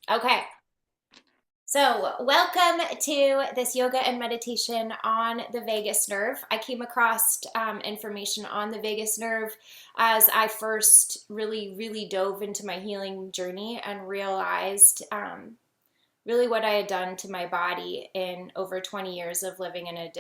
Okay, so welcome to this yoga and meditation on the vagus nerve. I came across information on the vagus nerve as I first really dove into my healing journey and realized really what I had done to my body in over 20 years of living in a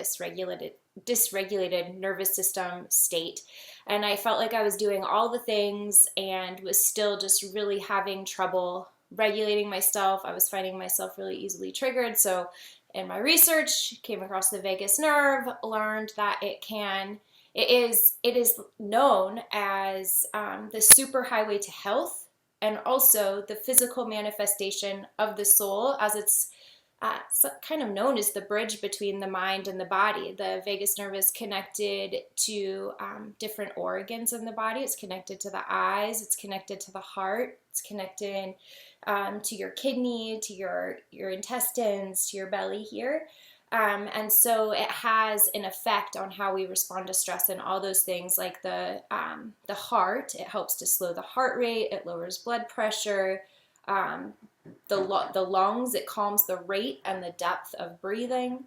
dysregulated nervous system state. And I felt like I was doing all the things and was still just really having trouble regulating myself. I was finding myself really easily triggered. So in my research, came across the vagus nerve, learned that it is known as the superhighway to health, and also the physical manifestation of the soul, as it's kind of known as the bridge between the mind and the body. The vagus nerve is connected to different organs in the body. It's connected to the eyes, it's connected to the heart, it's connected to your kidney, to your intestines, to your belly here. And so it has an effect on how we respond to stress and all those things, like the heart. It helps to slow the heart rate. It lowers blood pressure. Um, the lungs. It calms the rate and the depth of breathing.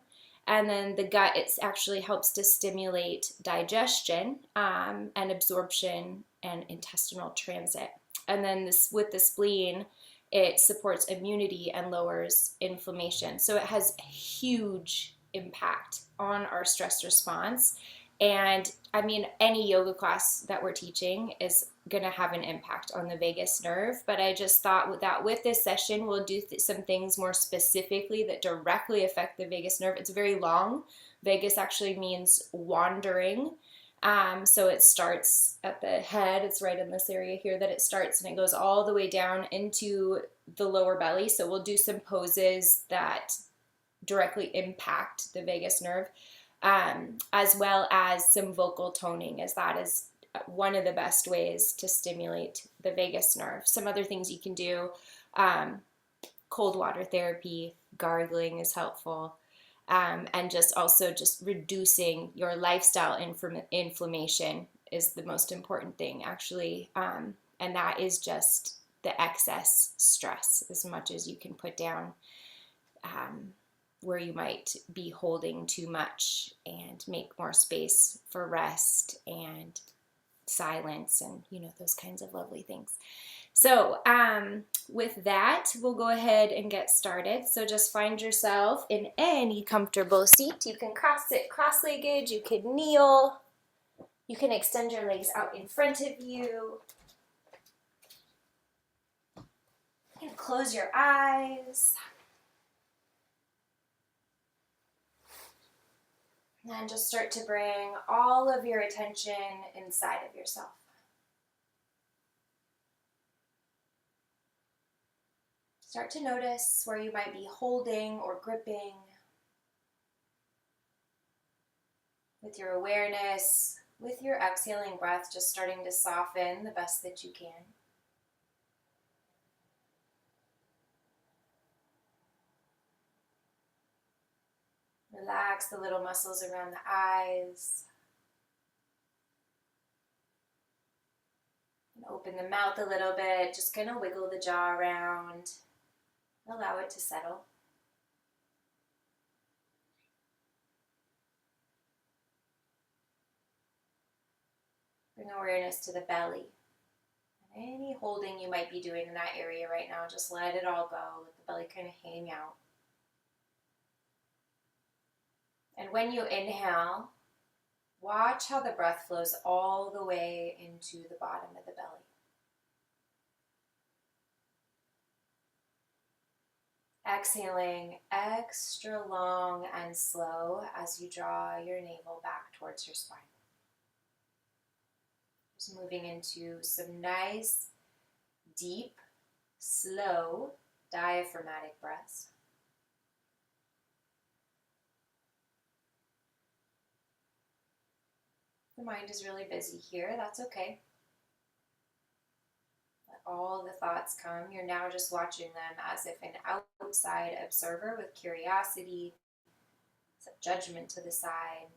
And then the gut. It actually helps to stimulate digestion and absorption and intestinal transit. And then this with the spleen, it supports immunity and lowers inflammation. So it has a huge impact on our stress response. And I mean, any yoga class that we're teaching is going to have an impact on the vagus nerve. But I just thought that with this session, we'll do some things more specifically that directly affect the vagus nerve. It's very long. Vagus actually means wandering. So it starts at the head. It's right in this area here that it starts, and it goes all the way down into the lower belly. So we'll do some poses that directly impact the vagus nerve, as well as some vocal toning, as that is one of the best ways to stimulate the vagus nerve. Some other things you can do, cold water therapy, gargling is helpful. And just also just reducing your lifestyle inflammation is the most important thing, actually. And that is just the excess stress, as much as you can put down where you might be holding too much, and make more space for rest and silence and, those kinds of lovely things. So with that, we'll go ahead and get started. So just find yourself in any comfortable seat. You can sit cross-legged, you can kneel, you can extend your legs out in front of you. You can close your eyes. And then just start to bring all of your attention inside of yourself. Start to notice where you might be holding or gripping. With your awareness, with your exhaling breath, just starting to soften the best that you can. Relax the little muscles around the eyes. And open the mouth a little bit, just kind of wiggle the jaw around. Allow it to settle. Bring awareness to the belly. And any holding you might be doing in that area right now, just let it all go. Let the belly kind of hang out. And when you inhale, watch how the breath flows all the way into the bottom of the belly. Exhaling extra long and slow as you draw your navel back towards your spine. Just moving into some nice, deep, slow, diaphragmatic breaths. The mind is really busy here, that's okay. Let all the thoughts come. You're now just watching them as if an outside observer with curiosity, some judgment to the side.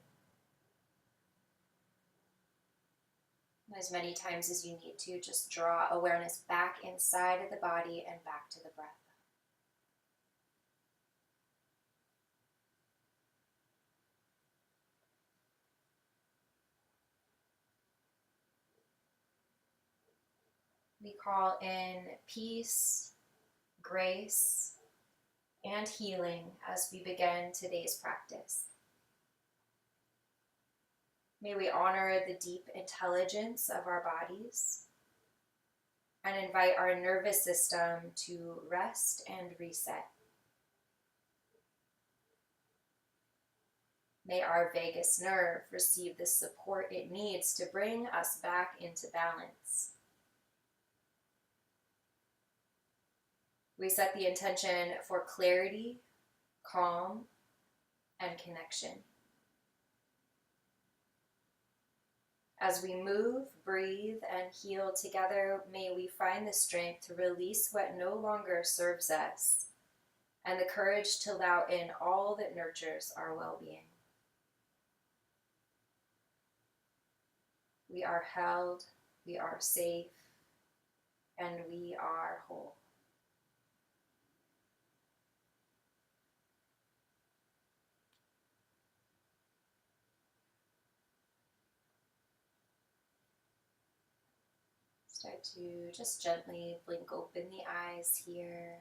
As many times as you need to, just draw awareness back inside of the body and back to the breath. We call in peace, grace, and healing as we begin today's practice. May we honor the deep intelligence of our bodies and invite our nervous system to rest and reset. May our vagus nerve receive the support it needs to bring us back into balance. We set the intention for clarity, calm, and connection. As we move, breathe, and heal together, may we find the strength to release what no longer serves us and the courage to allow in all that nurtures our well-being. We are held, we are safe, and we are whole. Start to just gently blink open the eyes here.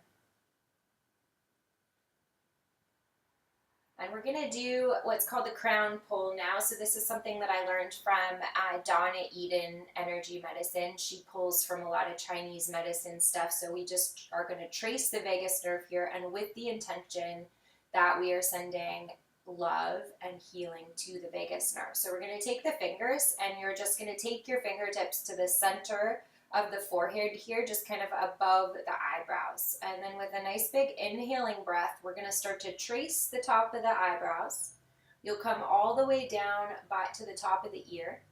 And we're going to do what's called the crown pull now. So this is something that I learned from Donna Eden, Energy Medicine. She pulls from a lot of Chinese medicine stuff. So we just are going to trace the vagus nerve here, and with the intention that we are sending love and healing to the vagus nerve. So we're going to take the fingers, and you're just going to take your fingertips to the center of the forehead here, just kind of above the eyebrows. And then with a nice big inhaling breath, we're going to start to trace the top of the eyebrows. You'll come all the way down back to the top of the ear.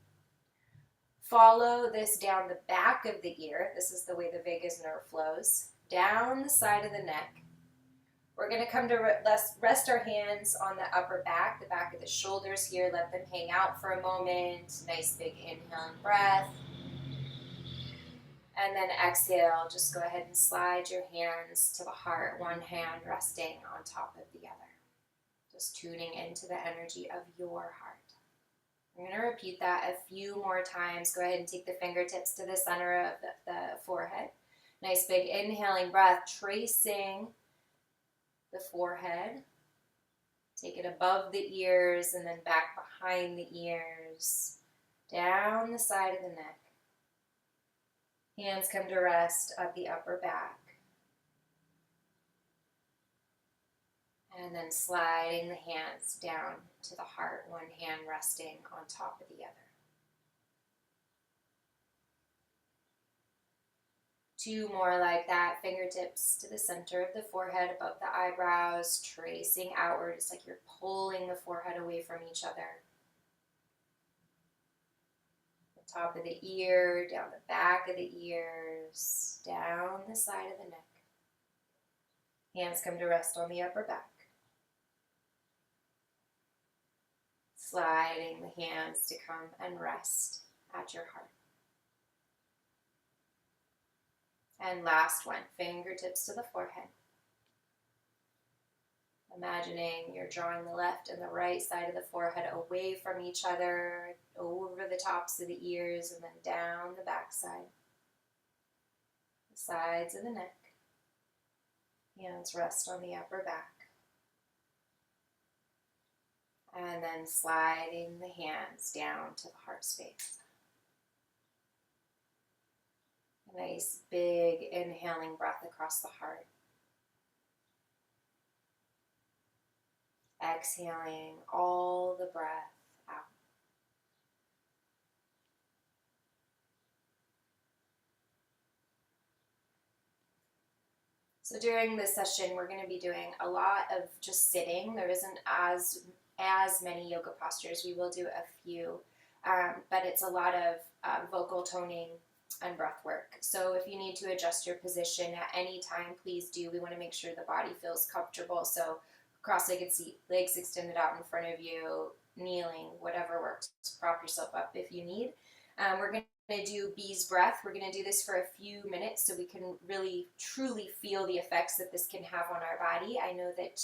Follow this down the back of the ear. This is the way the vagus nerve flows. Down the side of the neck. We're going to come to rest our hands on the upper back, the back of the shoulders here. Let them hang out for a moment. Nice big inhaling breath. And then exhale, just go ahead and slide your hands to the heart, one hand resting on top of the other. Just tuning into the energy of your heart. I'm going to repeat that a few more times. Go ahead and take the fingertips to the center of the forehead. Nice big inhaling breath, tracing the forehead. Take it above the ears and then back behind the ears, down the side of the neck. Hands come to rest at the upper back. And then sliding the hands down to the heart, one hand resting on top of the other. 2 more like that, fingertips to the center of the forehead, above the eyebrows, tracing outward. It's like you're pulling the forehead away from each other. Top of the ear, down the back of the ears, down the side of the neck. Hands come to rest on the upper back. Sliding the hands to come and rest at your heart. And last one, fingertips to the forehead. Imagining you're drawing the left and the right side of the forehead away from each other, over the tops of the ears, and then down the back side. The sides of the neck. Hands rest on the upper back. And then sliding the hands down to the heart space. A nice big inhaling breath across the heart. Exhaling all the breath out. So during this session, we're going to be doing a lot of just sitting. There isn't as many yoga postures. We will do a few, but it's a lot of vocal toning and breath work. So if you need to adjust your position at any time, please do. We want to make sure the body feels comfortable. So cross-legged seat, legs extended out in front of you, kneeling, whatever works. Prop yourself up if you need. We're going to do bee's breath. We're going to do this for a few minutes so we can really, truly feel the effects that this can have on our body. I know that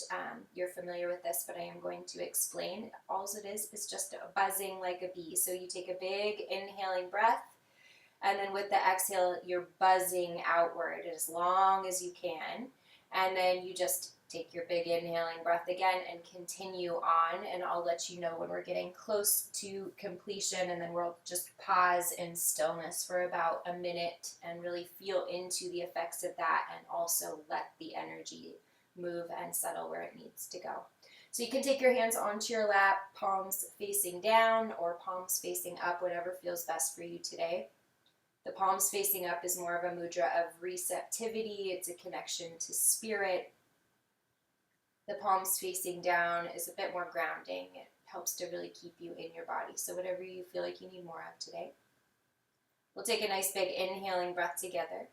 you're familiar with this, but I am going to explain. All it is just a buzzing like a bee. So you take a big inhaling breath, And then with the exhale, you're buzzing outward as long as you can. And then you just take your big inhaling breath again and continue on. And I'll let you know when we're getting close to completion. And then we'll just pause in stillness for about a minute and really feel into the effects of that, and also let the energy move and settle where it needs to go. So you can take your hands onto your lap, palms facing down or palms facing up, whatever feels best for you today. The palms facing up is more of a mudra of receptivity. It's a connection to spirit. The palms facing down is a bit more grounding. It helps to really keep you in your body. So whatever you feel like you need more of today. We'll take a nice big inhaling breath together.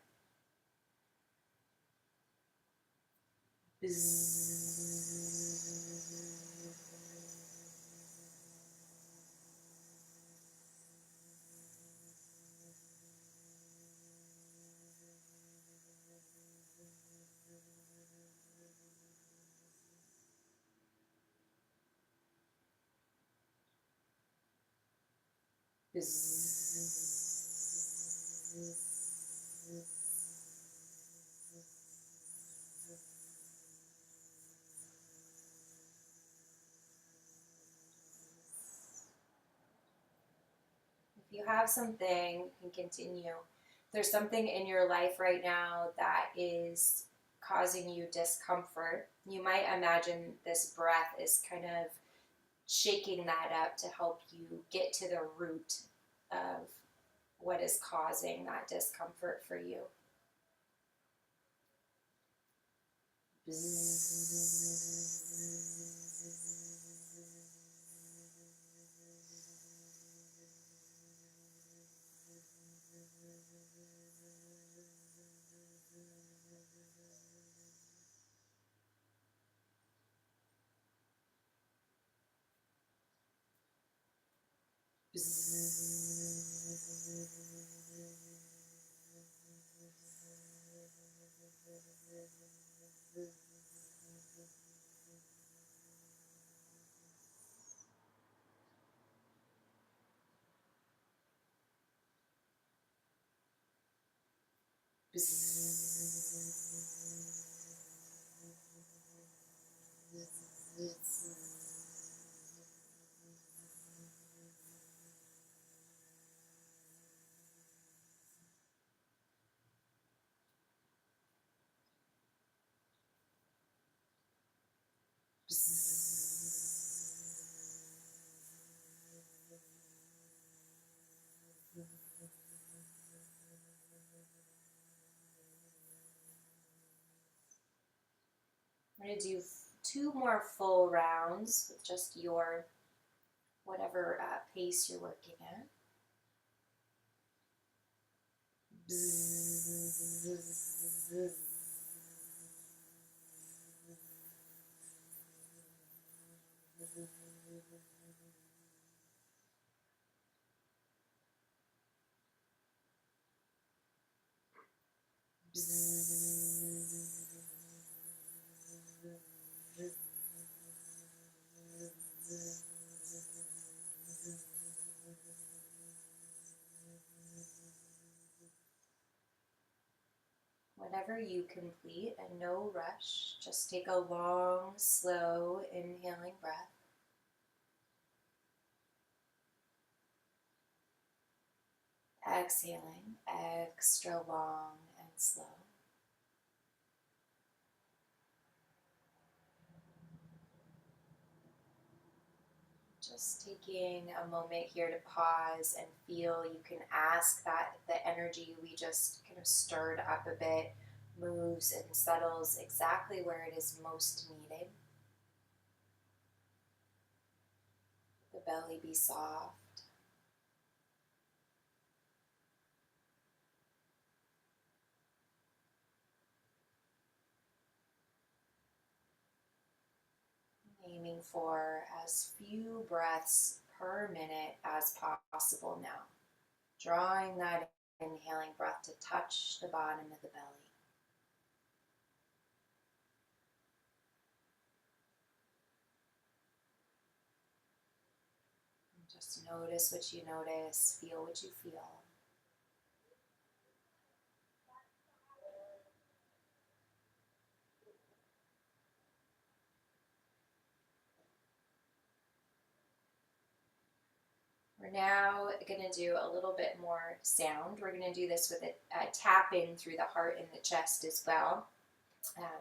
If you have something, you can continue. If there's something in your life right now that is causing you discomfort, you might imagine this breath is kind of shaking that up to help you get to the root of what is causing that discomfort for you. I'm going to do 2 more full rounds with just your whatever pace you're working at. Whenever you complete, and no rush, just take a long, slow inhaling breath. Exhaling extra long and slow. Just taking a moment here to pause and feel. You can ask that the energy we just kind of stirred up a bit moves and settles exactly where it is most needed. The belly be soft. Aiming for as few breaths per minute as possible now. Drawing that inhaling breath to touch the bottom of the belly. And just notice what you notice, feel what you feel. We're now going to do a little bit more sound. We're going to do this with a tapping through the heart and the chest as well,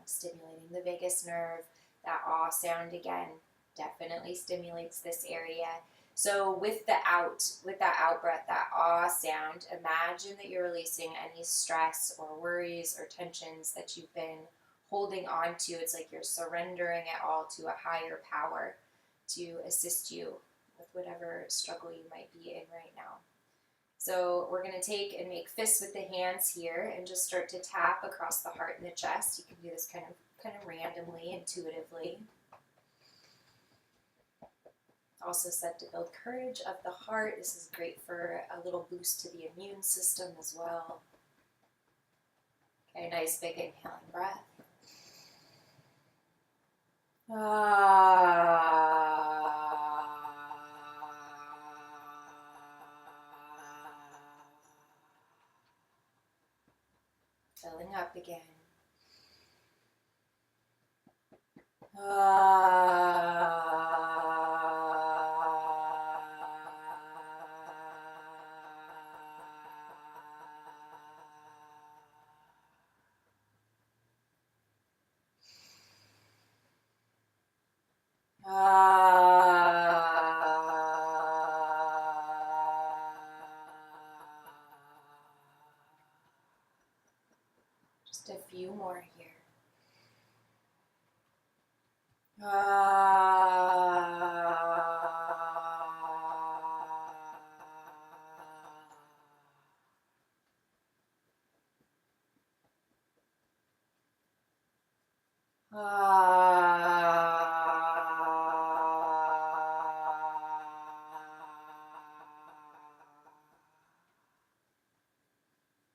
stimulating the vagus nerve. That ah sound again definitely stimulates this area. So with that out breath, that ah sound, imagine that you're releasing any stress or worries or tensions that you've been holding on to. It's like you're surrendering it all to a higher power to assist you with whatever struggle you might be in right now. So we're going to take and make fists with the hands here and just start to tap across the heart and the chest. You can do this kind of randomly, intuitively. Also said to build courage of the heart. This is great for a little boost to the immune system as well. Okay, nice big inhaling breath. Filling up again. Just a few more here.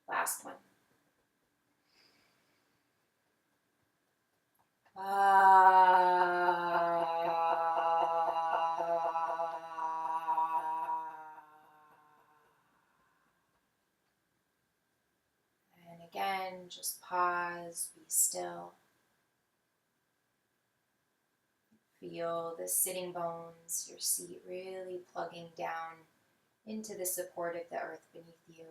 Last one. And again, just pause, be still. Feel the sitting bones, your seat really plugging down into the support of the earth beneath you.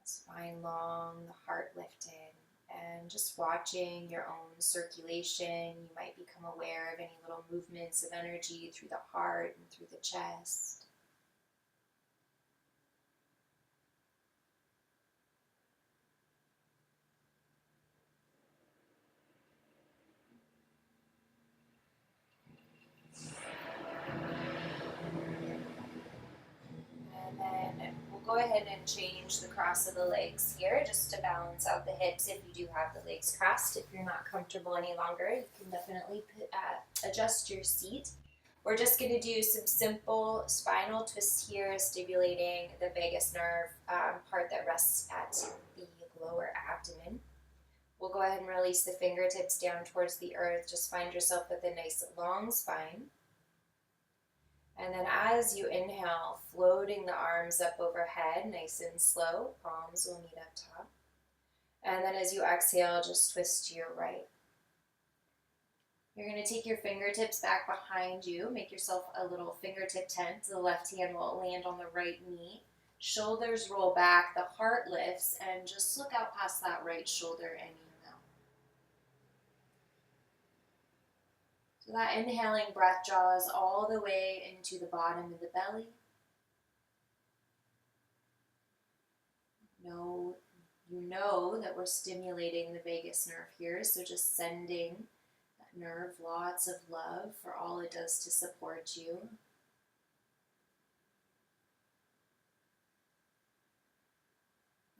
Spine long, the heart lifted, and just watching your own circulation. You might become aware of any little movements of energy through the heart and through the chest. And then we'll go ahead and change the cross of the legs here just to balance out the hips if you do have the legs crossed. If you're not comfortable any longer, you can definitely adjust your seat. We're just going to do some simple spinal twists here, stimulating the vagus nerve part that rests at the lower abdomen. We'll go ahead and release the fingertips down towards the earth. Just find yourself with a nice long spine. And then as you inhale, floating the arms up overhead, nice and slow. Palms will meet up top. And then as you exhale, just twist to your right. You're going to take your fingertips back behind you. Make yourself a little fingertip tent. The left hand will land on the right knee. Shoulders roll back, the heart lifts, and just look out past that right shoulder and inhale. So that inhaling breath draws all the way into the bottom of the belly. You know that we're stimulating the vagus nerve here, so just sending that nerve lots of love for all it does to support you.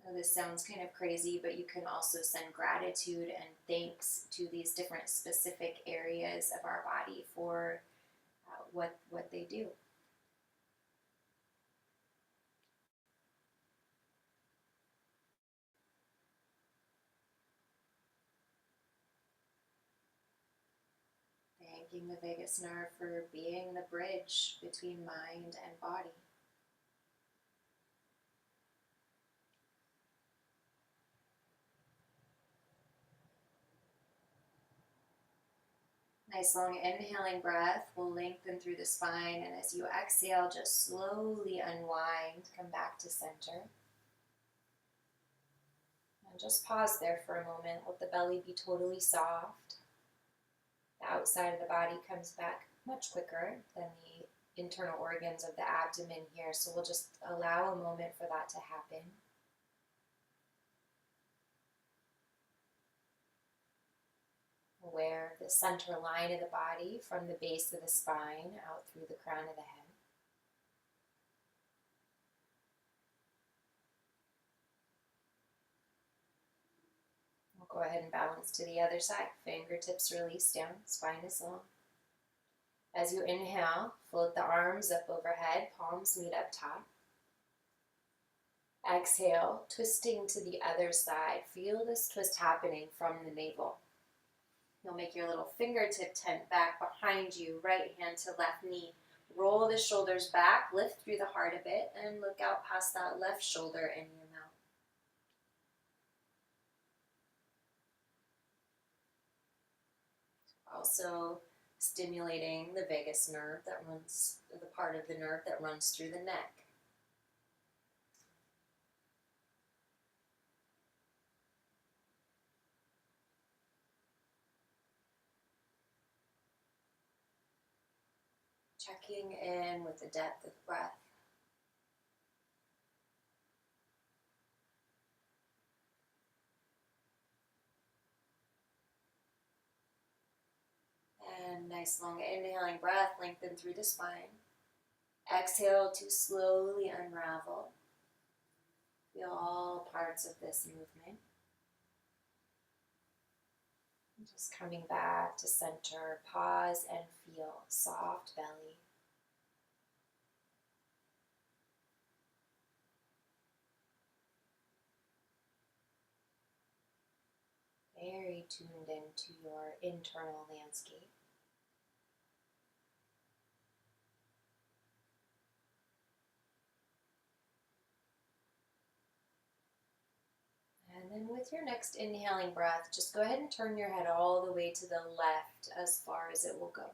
Now, this sounds kind of crazy, but you can also send gratitude and thanks to these different specific areas of our body for what they do. Thanking the vagus nerve for being the bridge between mind and body. Nice long inhaling breath will lengthen through the spine, and as you exhale, just slowly unwind, come back to center. And just pause there for a moment, let the belly be totally soft. The outside of the body comes back much quicker than the internal organs of the abdomen here, so we'll just allow a moment for that to happen. Aware of the center line of the body from the base of the spine out through the crown of the head. We'll go ahead and balance to the other side. Fingertips release down, spine is long. As you inhale, float the arms up overhead, palms meet up top. Exhale, twisting to the other side. Feel this twist happening from the navel. You'll make your little fingertip tent back behind you, right hand to left knee. Roll the shoulders back, lift through the heart a bit, and look out past that left shoulder in your mouth. Also stimulating the vagus nerve that runs, the part of the nerve that runs through the neck. Checking in with the depth of breath. And nice long inhaling breath, lengthen through the spine. Exhale to slowly unravel. Feel all parts of this movement. And just coming back to center, pause and feel soft belly. Very tuned into your internal landscape. And then with your next inhaling breath, just go ahead and turn your head all the way to the left as far as it will go.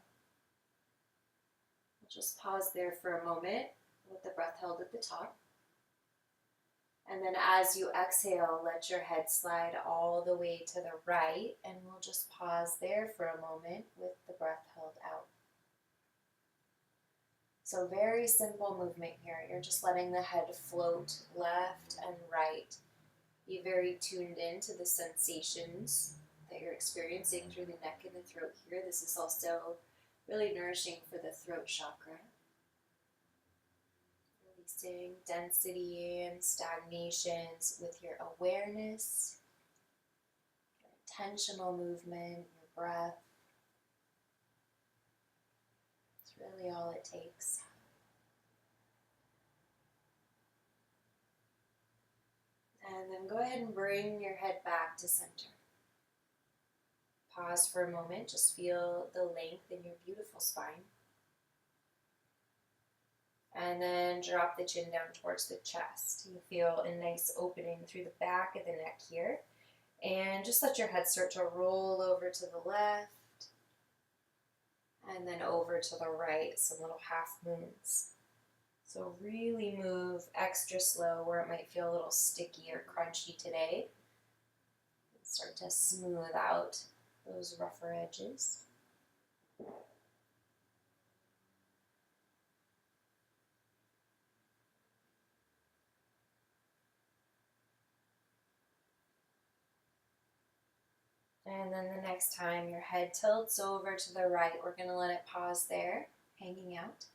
We'll just pause there for a moment with the breath held at the top. And then as you exhale, let your head slide all the way to the right, and we'll just pause there for a moment with the breath held out. So very simple movement here. You're just letting the head float left and right. Be very tuned in to the sensations that you're experiencing through the neck and the throat here. This is also really nourishing for the throat chakra. Releasing density and stagnations with your awareness, your intentional movement, your breath. It's really all it takes. And then go ahead and bring your head back to center. Pause for a moment, just feel the length in your beautiful spine. And then drop the chin down towards the chest. You feel a nice opening through the back of the neck here. And just let your head start to roll over to the left. And then over to the right, some little half moons. So really move extra slow where it might feel a little sticky or crunchy today. And start to smooth out those rougher edges. And then the next time your head tilts over to the right, we're going to let it pause there, hanging out.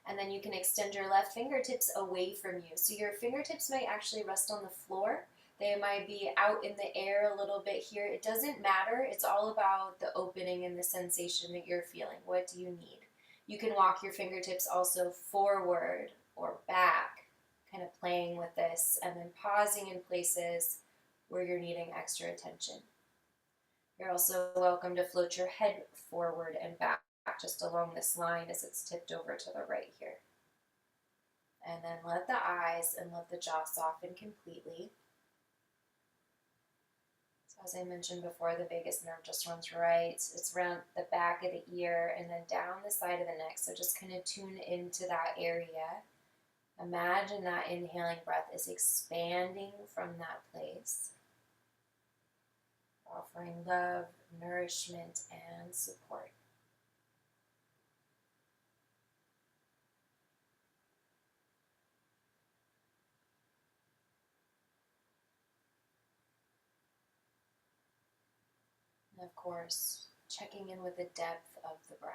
And then you can extend your left fingertips away from you. So your fingertips might actually rest on the floor. They might be out in the air a little bit here. It doesn't matter. It's all about the opening and the sensation that you're feeling. What do you need? You can walk your fingertips also forward or back, kind of playing with this, and then pausing in places where you're needing extra attention. You're also welcome to float your head forward and back just along this line as it's tipped over to the right here. And then let the eyes and let the jaw soften completely. So As I mentioned before, the vagus nerve just runs right. It's around the back of the ear and then down the side of the neck. So just kind of tune into that area. Imagine that inhaling breath is expanding from that place, offering love, nourishment, and support. And of course, checking in with the depth of the breath.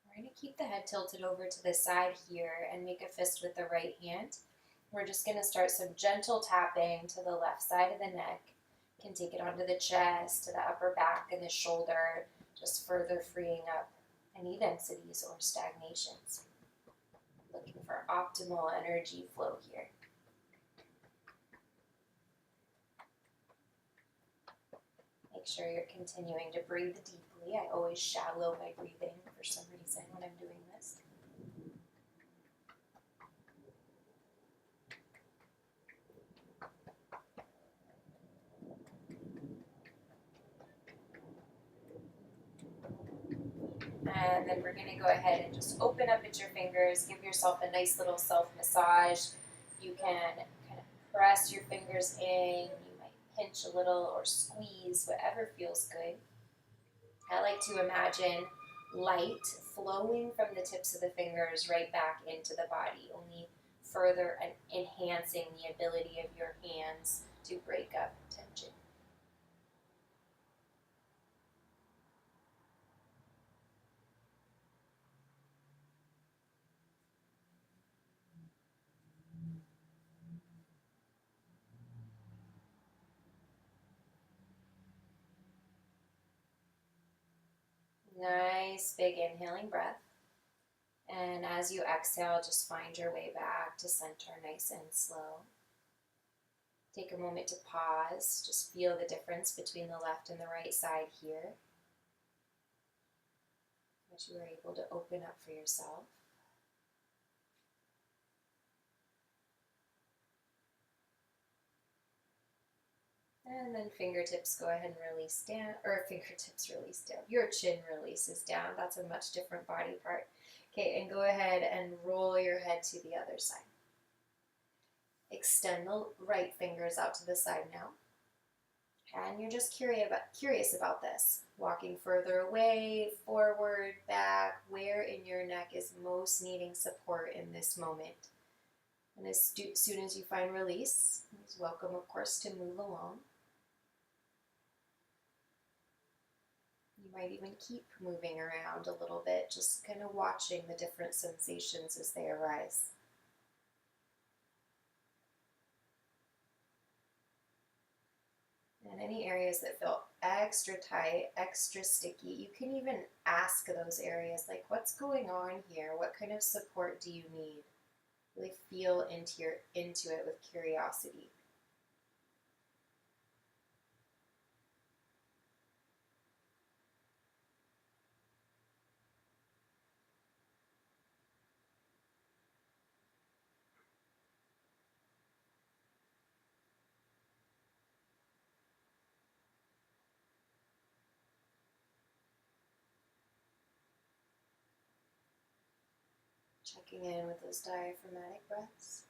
We're going to keep the head tilted over to the side here and make a fist with the right hand. We're just going to start some gentle tapping to the left side of the neck. You can take it onto the chest, to the upper back and the shoulder, just further freeing up any densities or stagnations. Looking for optimal energy flow here. Make sure you're continuing to breathe deeply. I always shallow my breathing for some reason when I'm doing this. And then we're going to go ahead and just open up at your fingers. Give yourself a nice little self-massage. You can kind of press your fingers in. You might pinch a little or squeeze, whatever feels good. I like to imagine light flowing from the tips of the fingers right back into the body, only further enhancing the ability of your hands to break up tension. Nice big inhaling breath. And as you exhale, just find your way back to center, nice and slow. Take a moment to pause. Just feel the difference between the left and the right side here. What you were able to open up for yourself. And then fingertips go ahead and release down, or fingertips release down. Your chin releases down. That's a much different body part. Okay, and go ahead and roll your head to the other side. Extend the right fingers out to the side now. And you're just curious about this. Walking further away, forward, back, where in your neck is most needing support in this moment. And as soon as you find release, it's welcome, of course, to move along. You might even keep moving around a little bit, just kind of watching the different sensations as they arise. And any areas that feel extra tight, extra sticky, you can even ask those areas, like, what's going on here? What kind of support do you need? Really feel into it with curiosity. Checking in with those diaphragmatic breaths.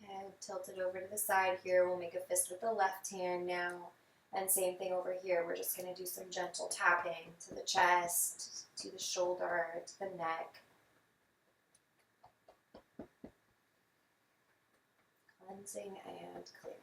Head tilted over to the side here. We'll make a fist with the left hand now. And same thing over here. We're just going to do some gentle tapping to the chest, to the shoulder, to the neck. Cleansing and clearing.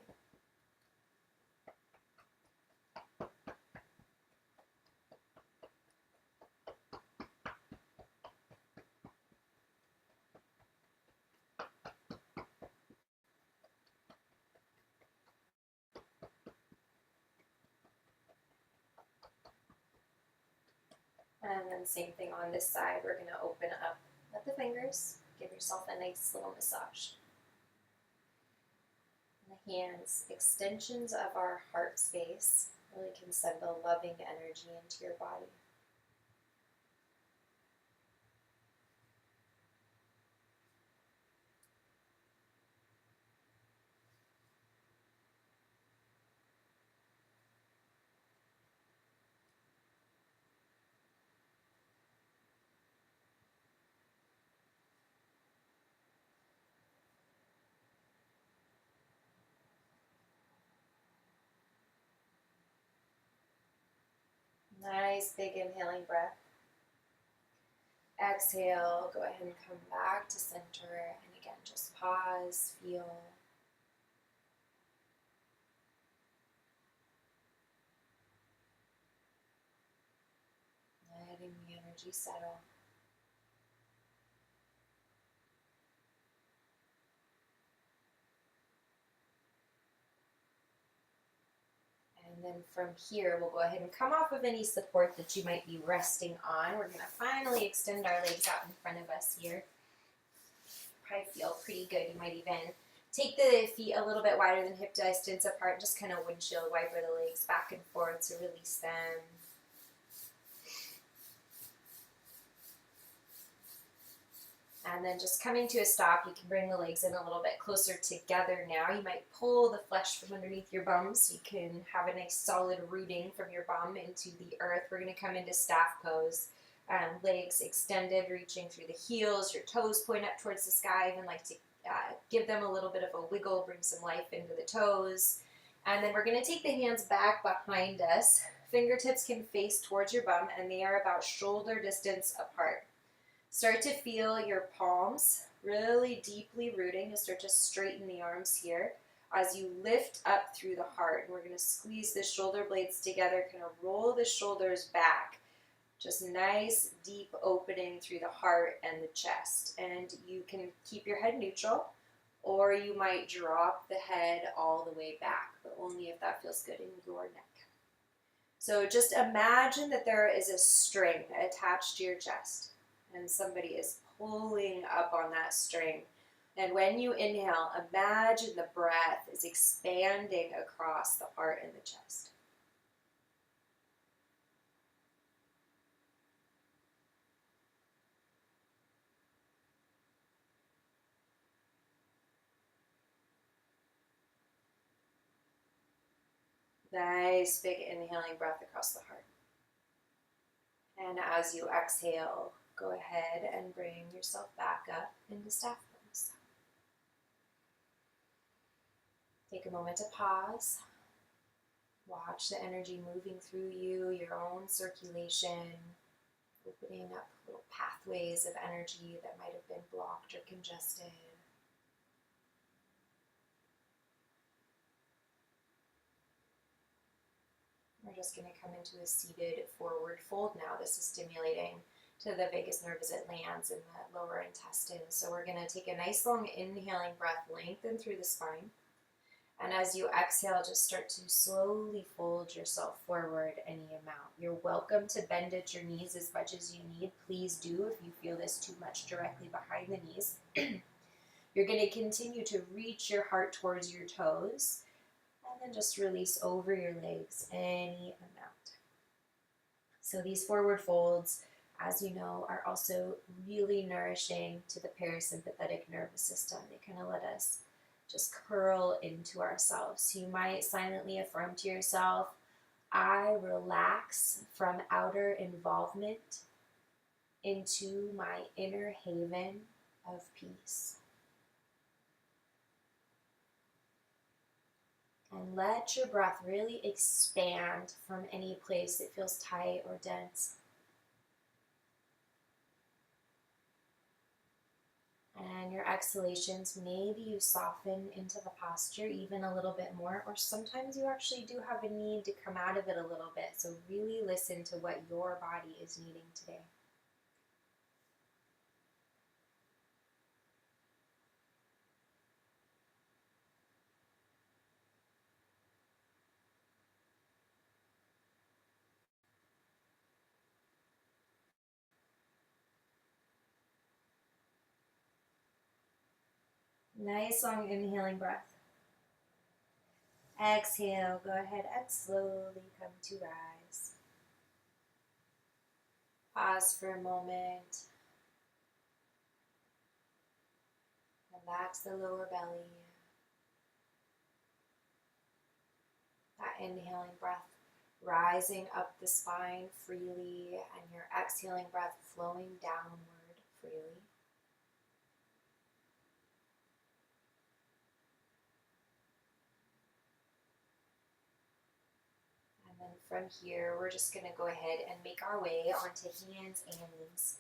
And then same thing on this side. We're going to open up at the fingers. Give yourself a nice little massage. And the hands, extensions of our heart space, really can send a loving energy into your body. Nice big inhaling breath. Exhale, go ahead and come back to center, and again, just pause, feel. Letting the energy settle. And then from here, we'll go ahead and come off of any support that you might be resting on. We're going to finally extend our legs out in front of us here. Probably feel pretty good. You might even take the feet a little bit wider than hip distance apart. Just kind of windshield wiper the legs back and forth to release them. And then just coming to a stop, you can bring the legs in a little bit closer together now. You might pull the flesh from underneath your bum so you can have a nice solid rooting from your bum into the earth. We're going to come into staff pose. Legs extended, reaching through the heels. Your toes point up towards the sky. I even like to give them a little bit of a wiggle, bring some life into the toes. And then we're going to take the hands back behind us. Fingertips can face towards your bum, and they are about shoulder distance apart. Start to feel your palms really deeply rooting. You'll start to straighten the arms here as you lift up through the heart. And we're going to squeeze the shoulder blades together, kind of roll the shoulders back. Just nice deep opening through the heart and the chest. And you can keep your head neutral, or you might drop the head all the way back, but only if that feels good in your neck. So just imagine that there is a string attached to your chest, and somebody is pulling up on that string. And when you inhale, imagine the breath is expanding across the heart and the chest. Nice big inhaling breath across the heart. And as you exhale, go ahead and bring yourself back up into staff pose. Take a moment to pause. Watch the energy moving through you, your own circulation, opening up little pathways of energy that might have been blocked or congested. We're just going to come into a seated forward fold now. This is stimulating to the vagus nerve as it lands in the lower intestine. So we're going to take a nice long inhaling breath, lengthen through the spine. And as you exhale, just start to slowly fold yourself forward any amount. You're welcome to bend at your knees as much as you need. Please do if you feel this too much directly behind the knees. You're going to continue to reach your heart towards your toes. And then just release over your legs any amount. So these forward folds, as you know, are also really nourishing to the parasympathetic nervous system. They kind of let us just curl into ourselves. So you might silently affirm to yourself, I relax from outer involvement into my inner haven of peace. And let your breath really expand from any place that feels tight or dense. And your exhalations, maybe you soften into the posture even a little bit more, or sometimes you actually do have a need to come out of it a little bit. So really listen to what your body is needing today. Nice long inhaling breath. Exhale, go ahead and slowly come to rise. Pause for a moment. Relax the lower belly. That inhaling breath rising up the spine freely, and your exhaling breath flowing downward freely. And then from here, we're just going to go ahead and make our way onto hands and knees.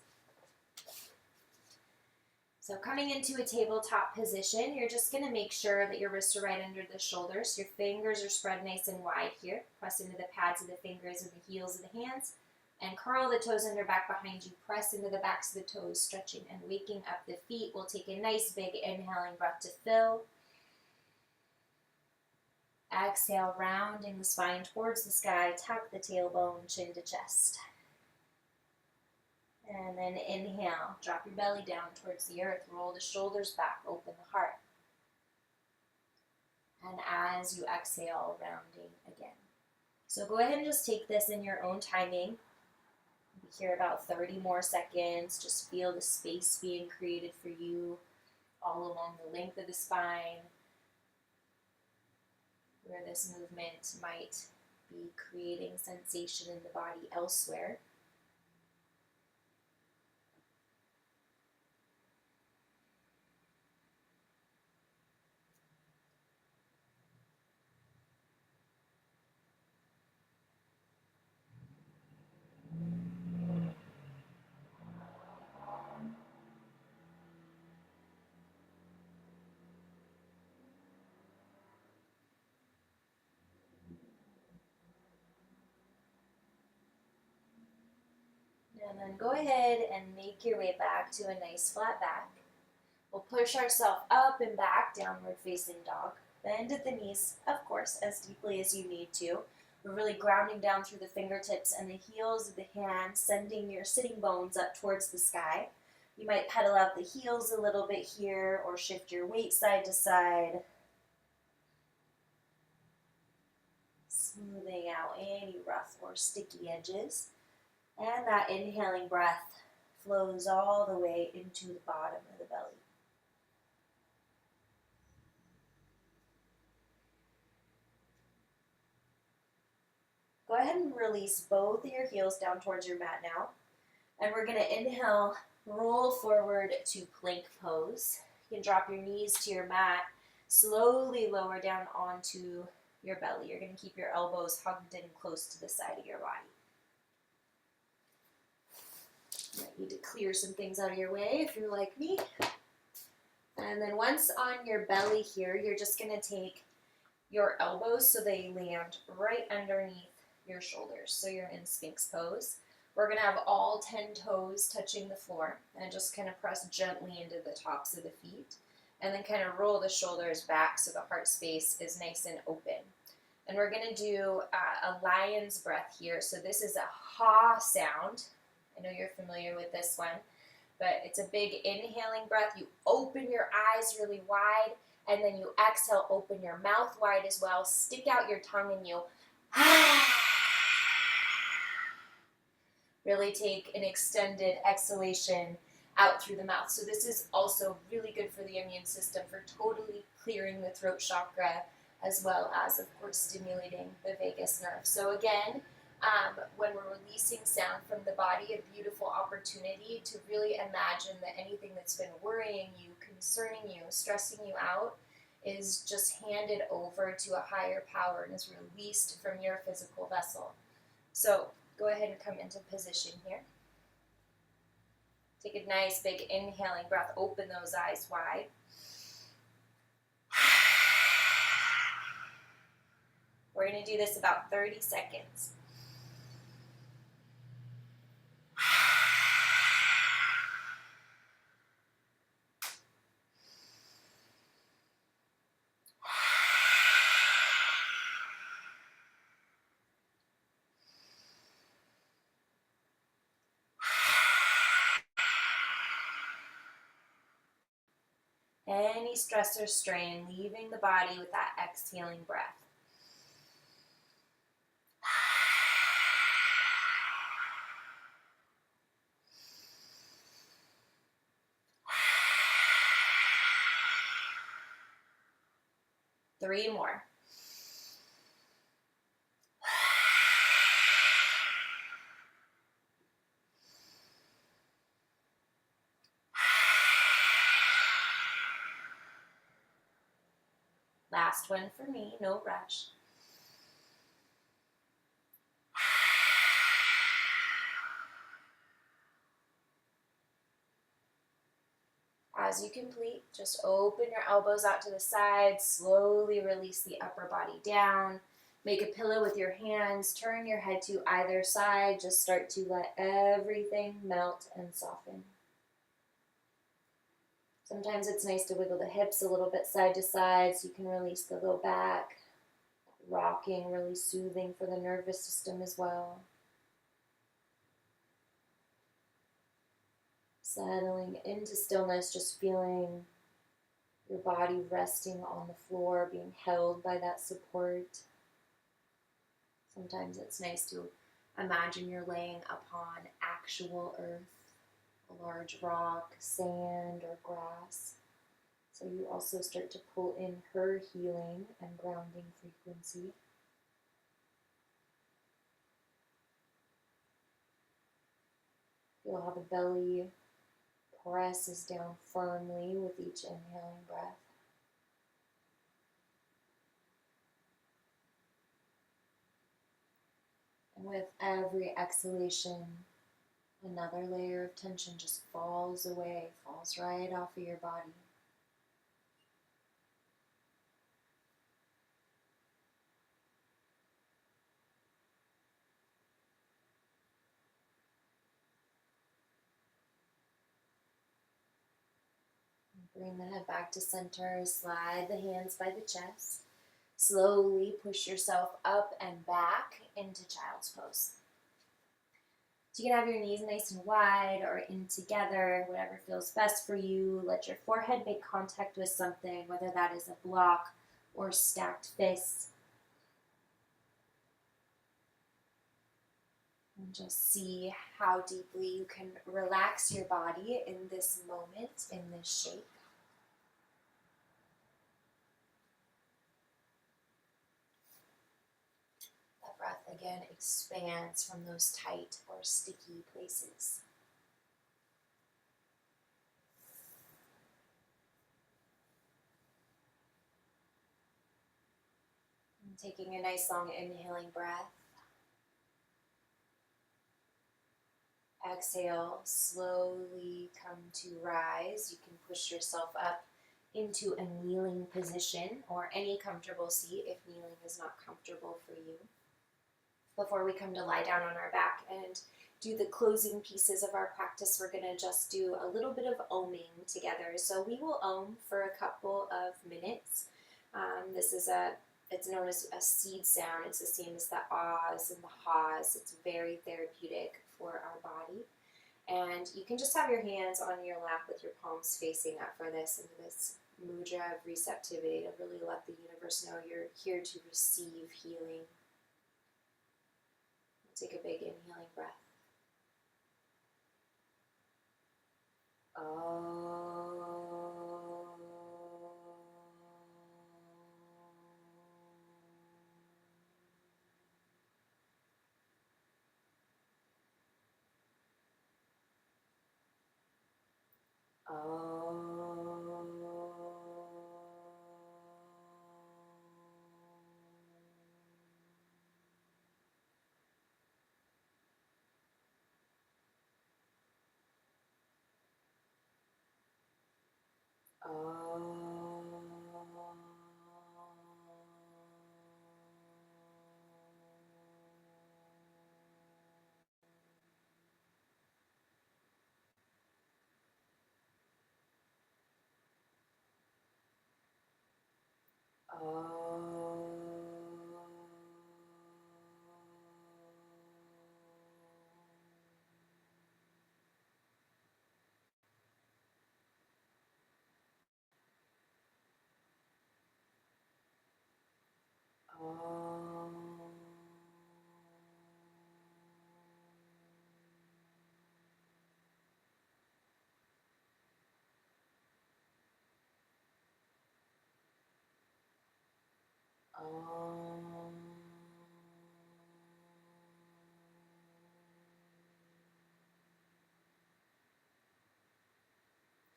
So coming into a tabletop position, you're just going to make sure that your wrists are right under the shoulders. Your fingers are spread nice and wide here. Press into the pads of the fingers and the heels of the hands. And curl the toes under back behind you. Press into the backs of the toes, stretching and waking up the feet. We'll take a nice big inhaling breath to fill. Exhale, rounding the spine towards the sky. Tuck the tailbone, chin to chest. And then inhale, drop your belly down towards the earth, roll the shoulders back, open the heart. And as you exhale, rounding again. So go ahead and just take this in your own timing. Be here about 30 more seconds. Just feel the space being created for you all along the length of the spine, where this movement might be creating sensation in the body elsewhere. And then go ahead and make your way back to a nice flat back. We'll push ourselves up and back, downward facing dog. Bend at the knees, of course, as deeply as you need to. We're really grounding down through the fingertips and the heels of the hands, sending your sitting bones up towards the sky. You might pedal out the heels a little bit here or shift your weight side to side. Smoothing out any rough or sticky edges. And that inhaling breath flows all the way into the bottom of the belly. Go ahead and release both of your heels down towards your mat now. And we're going to inhale, roll forward to plank pose. You can drop your knees to your mat, slowly lower down onto your belly. You're going to keep your elbows hugged in close to the side of your body. You might need to clear some things out of your way if you're like me. And then once on your belly here, you're just going to take your elbows so they land right underneath your shoulders. So you're in Sphinx pose. We're going to have all 10 toes touching the floor and just kind of press gently into the tops of the feet. And then kind of roll the shoulders back so the heart space is nice and open. And we're going to do a lion's breath here. So this is a ha sound. I know you're familiar with this one, but it's a big inhaling breath. You open your eyes really wide, and then you exhale, open your mouth wide as well. Stick out your tongue and you really take an extended exhalation out through the mouth. So this is also really good for the immune system, for totally clearing the throat chakra, as well as, of course, stimulating the vagus nerve. So again, when we're releasing sound from the body, a beautiful opportunity to really imagine that anything that's been worrying you, concerning you, stressing you out is just handed over to a higher power and is released from your physical vessel. So go ahead and come into position here. Take a nice big inhaling breath, open those eyes wide. We're going to do this about 30 seconds. any stress or strain, leaving the body with that exhaling breath. 3 more. Last one for me, no rush. As you complete, just open your elbows out to the side, slowly release the upper body down. Make a pillow with your hands, turn your head to either side, just start to let everything melt and soften. Sometimes it's nice to wiggle the hips a little bit side to side so you can release the low back. Rocking, really soothing for the nervous system as well. Settling into stillness, just feeling your body resting on the floor, being held by that support. Sometimes it's nice to imagine you're laying upon actual earth, a large rock, sand, or grass. So you also start to pull in her healing and grounding frequency. Feel how the belly presses down firmly with each inhaling breath. And with every exhalation, another layer of tension just falls away, falls right off of your body. Bring the head back to center, slide the hands by the chest. Slowly push yourself up and back into child's pose. So you can have your knees nice and wide or in together, whatever feels best for you. Let your forehead make contact with something, whether that is a block or stacked fists. And just see how deeply you can relax your body in this moment, in this shape. The breath again expands from those tight or sticky places. And taking a nice long inhaling breath. Exhale, slowly come to rise. You can push yourself up into a kneeling position or any comfortable seat if kneeling is not comfortable for you. Before we come to lie down on our back and do the closing pieces of our practice, we're going to just do a little bit of oming together. So we will om for a couple of minutes. It's known as a seed sound. It's the same as the ahs and the ha's. It's very therapeutic for our body. And you can just have your hands on your lap with your palms facing up for this, into this mudra of receptivity to really let the universe know you're here to receive healing. Take a big inhaling breath. Om. Om.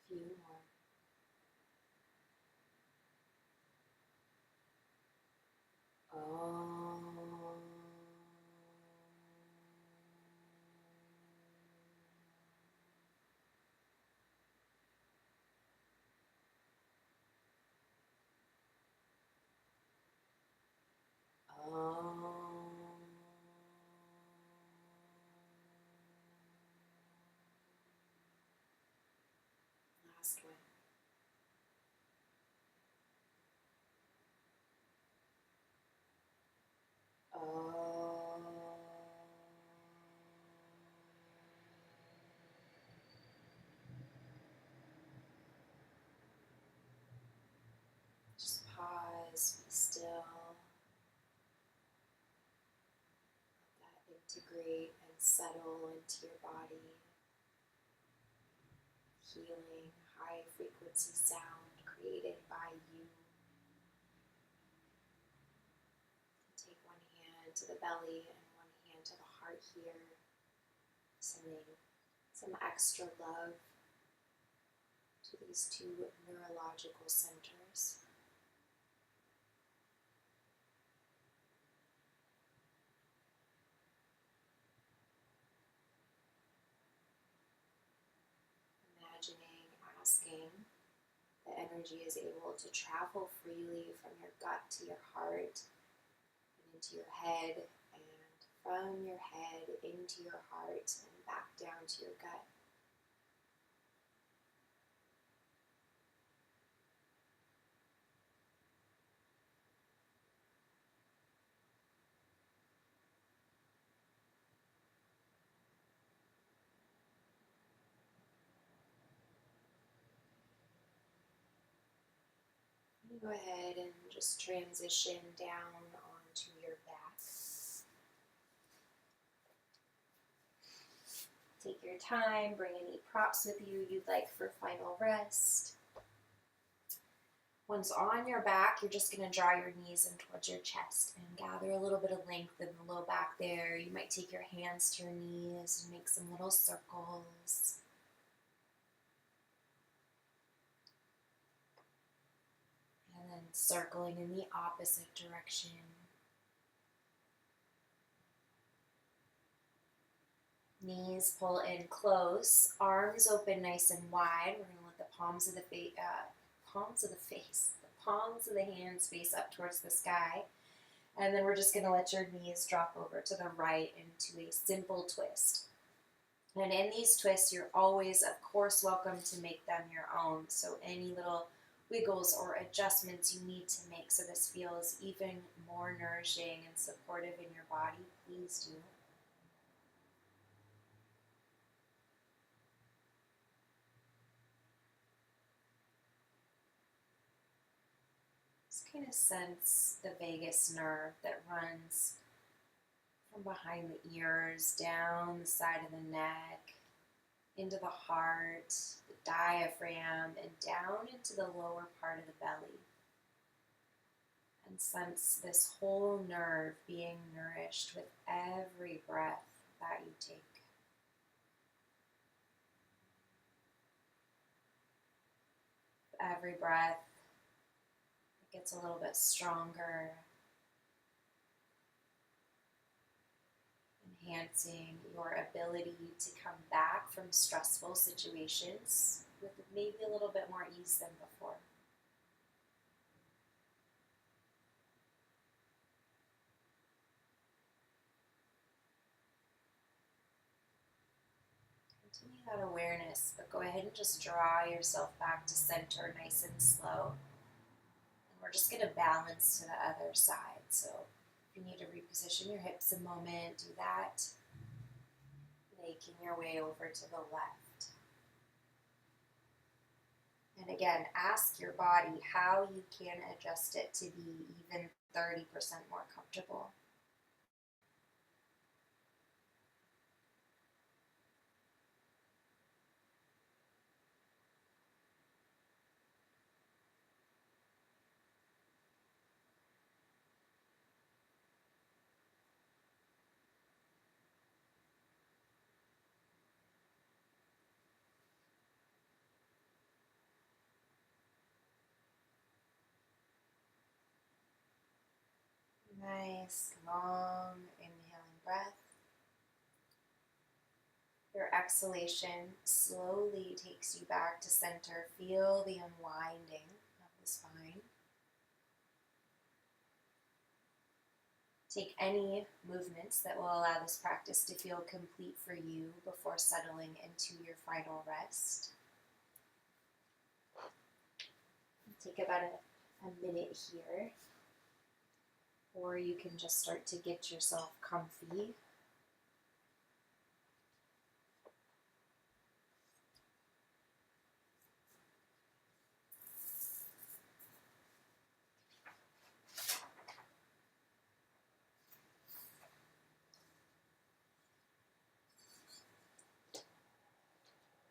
Few more. Om. Om. Last one. Om. Just pause, be still. Let that integrate and settle into your body. Healing, high frequency sound created by you. Take one hand to the belly and one hand to the heart here, sending some extra love to these two neurological centers. Imagining, asking, the energy is able to travel freely from your gut to your heart and into your head, and from your head into your heart and back down to your gut. Go ahead and just transition down onto your back. Take your time, bring any props with you you'd like for final rest. Once on your back, you're just going to draw your knees in towards your chest and gather a little bit of length in the low back there. You might take your hands to your knees and make some little circles. And then circling in the opposite direction. Knees pull in close, arms open nice and wide. We're going to let the palms of the hands face up towards the sky. And then we're just going to let your knees drop over to the right into a simple twist. And in these twists, you're always, of course, welcome to make them your own. So any little wiggles or adjustments you need to make so this feels even more nourishing and supportive in your body, please do. Just kind of sense the vagus nerve that runs from behind the ears, down the side of the neck, into the heart, the diaphragm, and down into the lower part of the belly. And sense this whole nerve being nourished with every breath that you take. Every breath, it gets a little bit stronger, enhancing your ability to come back from stressful situations with maybe a little bit more ease than before. Continue that awareness, but go ahead and just draw yourself back to center nice and slow. And we're just going to balance to the other side. So if you need to reposition your hips a moment, do that. Making your way over to the left. And again, ask your body how you can adjust it to be even 30% more comfortable. Nice, long inhaling breath. Your exhalation slowly takes you back to center. Feel the unwinding of the spine. Take any movements that will allow this practice to feel complete for you before settling into your final rest. Take about a minute here, or you can just start to get yourself comfy.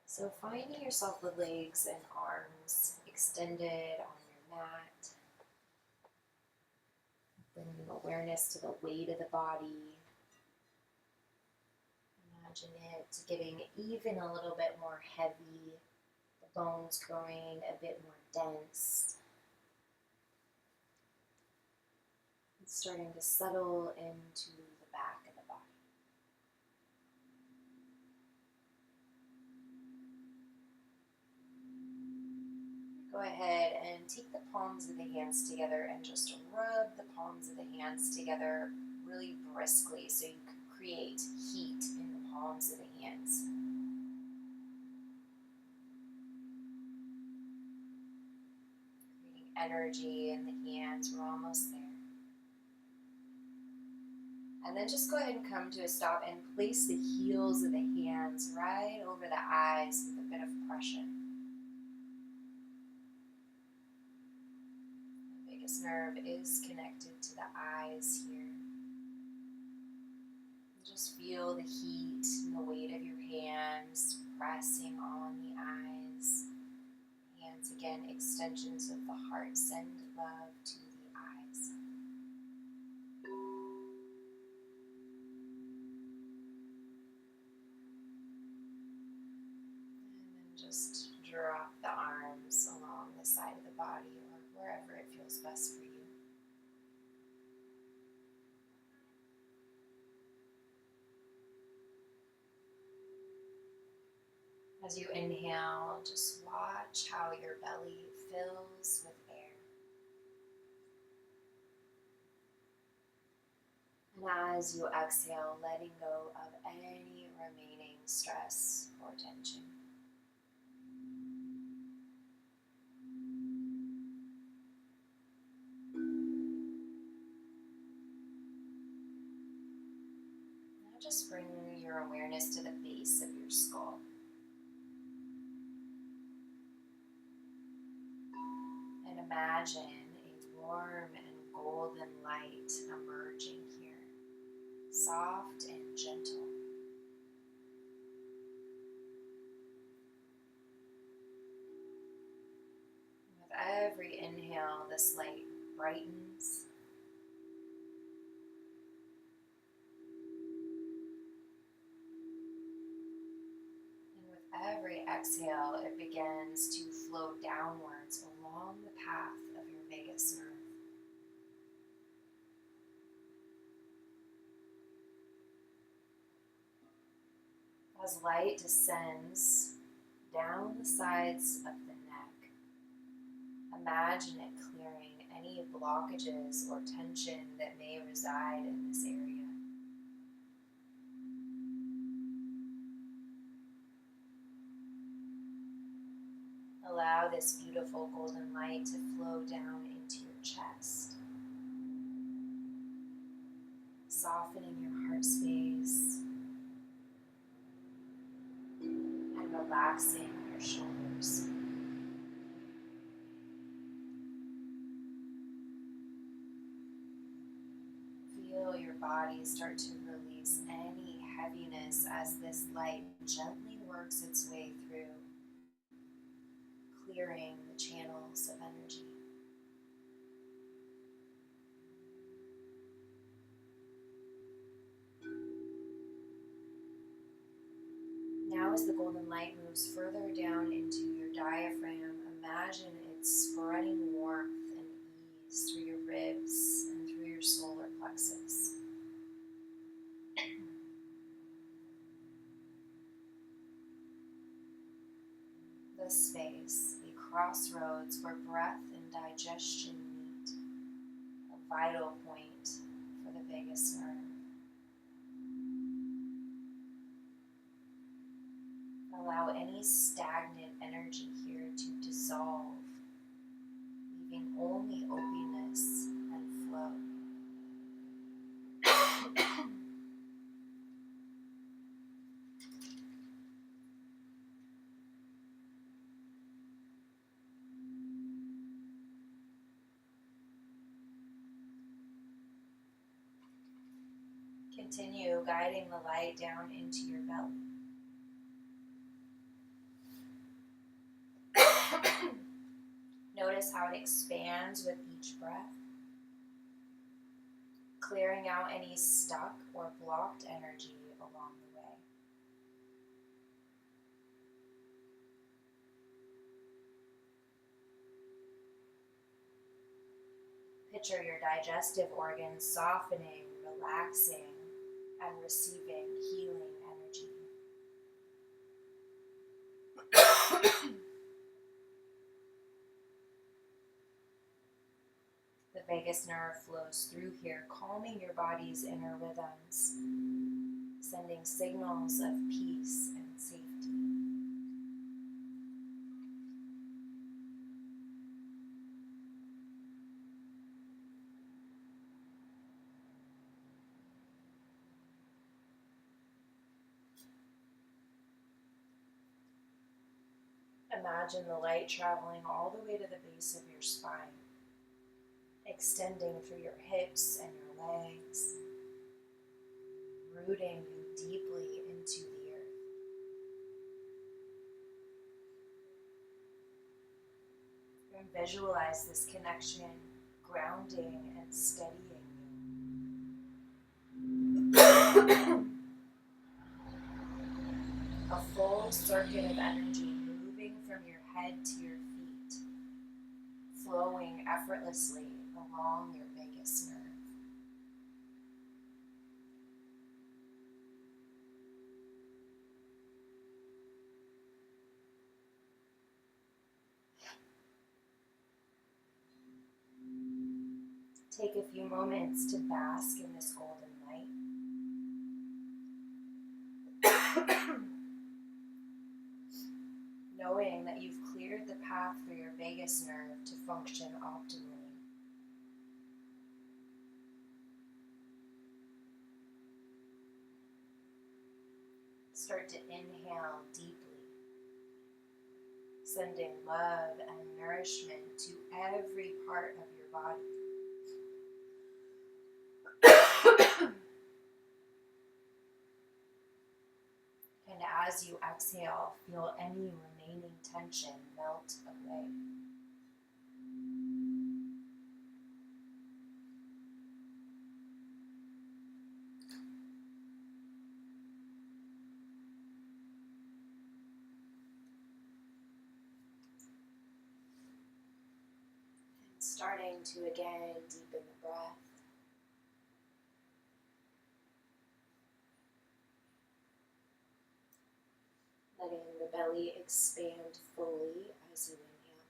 So finding yourself with legs and arms extended on your mat, bringing awareness to the weight of the body. Imagine it getting even a little bit more heavy, the bones growing a bit more dense. It's starting to settle into the back of the body. Go ahead and take the palms of the hands together and just rub the palms of the hands together really briskly so you can create heat in the palms of the hands. Creating energy in the hands. We're almost there. And then just go ahead and come to a stop and place the heels of the hands right over the eyes with a bit of pressure. The vagus nerve is connected to the eyes here. Just feel the heat and the weight of your hands pressing on the eyes. Hands again, extensions of the heart. Send love to the eyes. And then just drop the arms along the side of the body or wherever it feels best for you. As you inhale, just watch how your belly fills with air. And as you exhale, letting go of any remaining stress or tension. Now just bring your awareness to the base of your skull. And imagine a warm and golden light emerging here, soft and gentle. With every inhale, this light brightens. And with every exhale, it begins to flow downwards along the path of your vagus nerve. As light descends down the sides of the neck, imagine it clearing any blockages or tension that may reside in this area. Allow this beautiful golden light to flow down into your chest, softening your heart space and relaxing your shoulders. body start to release any heaviness as this light gently works its way through, clearing the channels of energy. Now as the golden light moves further down into your diaphragm, imagine it's spreading warmth and ease through your ribs and through your solar plexus. This space, a crossroads where breath and digestion meet, a vital point for the vagus nerve. Allow any stagnant energy here to dissolve, leaving only openness and flow. Continue guiding the light down into your belly. Notice how it expands with each breath, clearing out any stuck or blocked energy along the way. Picture your digestive organs softening, relaxing, and receiving healing energy. The vagus nerve flows through here, calming your body's inner rhythms, sending signals of peace and safety. Imagine the light traveling all the way to the base of your spine, extending through your hips and your legs, rooting you deeply into the earth. And visualize this connection grounding and steadying you. A full circuit of energy moving from your head to your feet, flowing effortlessly along your vagus nerve. Take a few moments to bask in this golden light. Knowing that you've cleared the path for your vagus nerve to function optimally. Start to inhale deeply, sending love and nourishment to every part of your body. And as you exhale, feel any remaining tension melt away. And starting to again deepen the breath. Letting the belly expand fully as you inhale.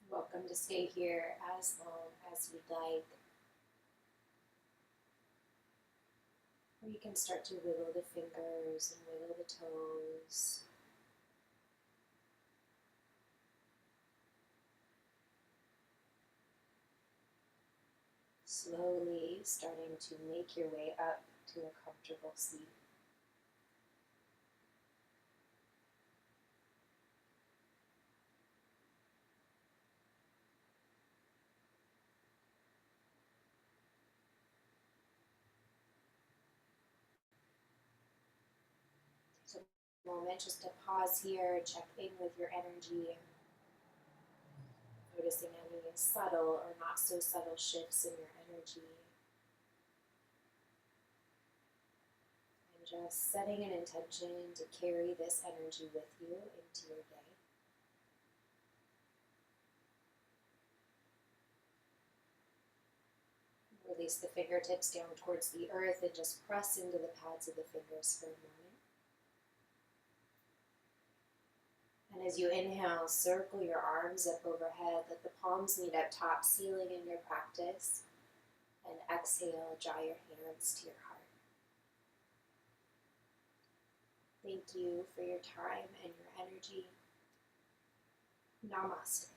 Welcome to stay here as long as you'd like. Or you can start to wiggle the fingers and wiggle the toes. Slowly starting to make your way up to a comfortable seat. Moment just to pause here, check in with your energy, noticing any subtle or not so subtle shifts in your energy, and just setting an intention to carry this energy with you into your day. Release the fingertips down towards the earth and just press into the pads of the fingers for a moment. And as you inhale, circle your arms up overhead. Let the palms meet up top, sealing in your practice. And exhale, draw your hands to your heart. Thank you for your time and your energy. Namaste.